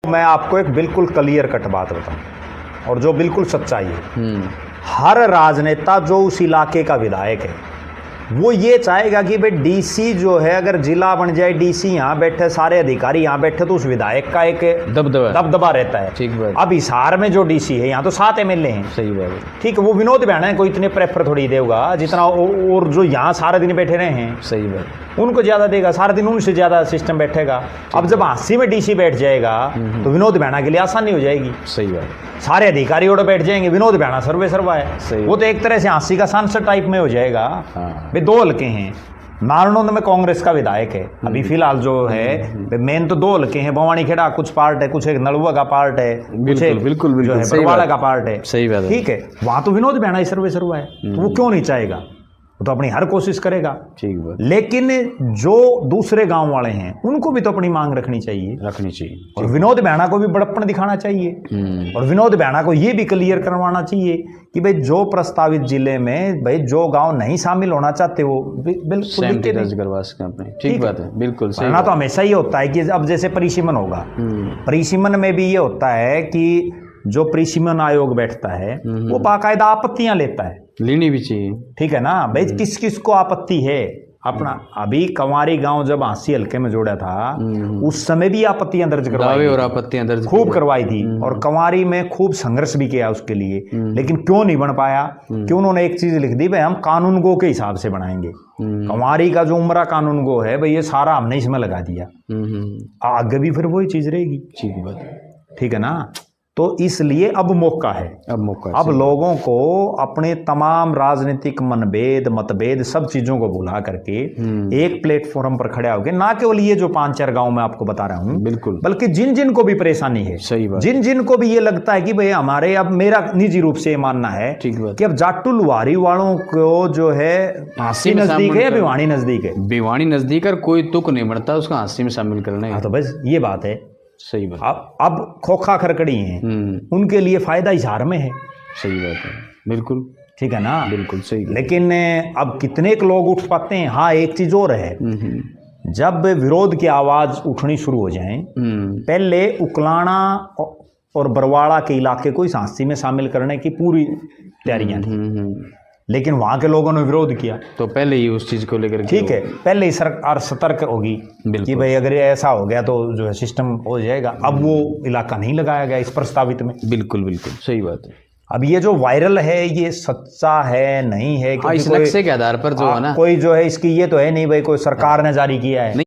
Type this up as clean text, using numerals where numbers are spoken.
मैं आपको एक बिल्कुल क्लियर कट बात बताऊं और जो बिल्कुल सच्चाई है। हर राजनेता जो उस इलाके का विधायक है वो ये चाहेगा कि भाई डीसी जो है, अगर जिला बन जाए, डीसी यहाँ बैठे, सारे अधिकारी यहाँ बैठे, तो उस विधायक का एक दबदबा रहता है। ठीक बात। अब हिसार में जो डीसी है, यहाँ तो 7 एमएलए हैं। सही बात है। ठीक है, वो विनोद भाणा को इतने प्रेफर थोड़ी देगा जितना और जो यहाँ सारा दिन बैठे रहे हैं। सही बात। उनको ज्यादा देगा, सारा दिन उनसे ज्यादा सिस्टम बैठेगा। अब जब 80 में डीसी बैठ जाएगा तो विनोद भाणा के लिए आसानी हो जाएगी। सही बात। सारे अधिकारी और बैठ जाएंगे, विनोद भाणा सर्वे है। वो तो एक तरह से 80 का सांसद टाइप में हो जाएगा। वे 2 हल्के हैं। नारनौंद में कांग्रेस का विधायक है अभी फिलहाल जो है, मेन तो 2 हल्के हैं। भवानी खेड़ा कुछ पार्ट है, कुछ एक नलुआ का पार्ट है, बिल्कुल बरवाड़ा का पार्ट है। सही बात है। ठीक है, वहां तो विनोद भाणा ही सर्वे है, तो वो क्यों नहीं चाहेगा? वो तो अपनी हर कोशिश करेगा। ठीक बात। लेकिन जो दूसरे गांव वाले हैं उनको भी तो अपनी मांग रखनी चाहिए। और विनोद भाणा को भी बड़प्पन दिखाना चाहिए। और विनोद भाणा को ये भी क्लियर करवाना चाहिए कि भाई जो प्रस्तावित जिले में भाई जो गांव नहीं शामिल होना चाहते वो बिल्कुल करवा सकें। ठीक बात है, बिल्कुल सही। तो हमेशा ये होता है कि अब जैसे परिसीमन होगा, परिसीमन में भी ये होता है कि जो परिसीमन आयोग बैठता है वो बाकायदा आपत्तियां लेता है, लेनी भी चाहिए। ठीक है ना भाई, किस किस को आपत्ति है अपना। अभी कंवारी गांव जब 80 हल्के में जोड़ा था उस समय भी आपत्तियां दर्ज करवाई और आपत्तियां दर्ज खूब करवाई थी। और कंवारी में खूब संघर्ष भी किया उसके लिए, लेकिन क्यों नहीं बन पाया? क्यों? उन्होंने एक चीज लिख दी, भाई हम कानून गो के हिसाब से बनाएंगे। कंवारी का जो उम्रा कानून गो है भाई, ये सारा हमने इसमें लगा दिया, आगे भी फिर वही चीज रहेगी। ठीक है ना? तो इसलिए अब मौका है, अब लोगों को अपने तमाम राजनीतिक मतभेद सब चीजों को भुला करके एक प्लेटफॉर्म पर खड़े होकर, ना केवल ये जो 5-4 गांव में आपको बता रहा हूं, बिल्कुल, बल्कि जिन जिन को भी परेशानी है, सही बात, जिन जिन को भी ये लगता है कि भाई हमारे, अब मेरा निजी रूप से मानना है कि अब जाटू लुहारी वालों को जो है हांसी नजदीक है या भिवानी नजदीक है? भिवानी नजदीक, और कोई तुक नहीं बनता उसका हांसी में शामिल करना है। तो बस ये बात है। सही बात। अब खोखा खरकड़ी हैं, उनके लिए फायदा हिसार में है। सही बात है, बिल्कुल। ठीक है ना? बिल्कुल सही। लेकिन अब कितने लोग उठ पाते हैं? हाँ, एक चीज और है, जब विरोध की आवाज उठनी शुरू हो जाए, पहले उकलाना और बरवाड़ा के इलाके को इस हांसी में शामिल करने की पूरी तैयारियां थी, लेकिन वहां के लोगों ने विरोध किया। तो पहले ही उस चीज को लेकर, ठीक है, पहले ही सरकार सतर्क होगी कि भाई अगर ऐसा हो गया तो जो है सिस्टम हो जाएगा। अब वो इलाका नहीं लगाया गया इस प्रस्तावित में। बिल्कुल सही बात है। अब ये जो वायरल है ये सच्चा है नहीं है, इस नक्शे के आधार पर जो है ना, कोई जो है इसकी ये तो है नहीं भाई कोई सरकार ने जारी किया है।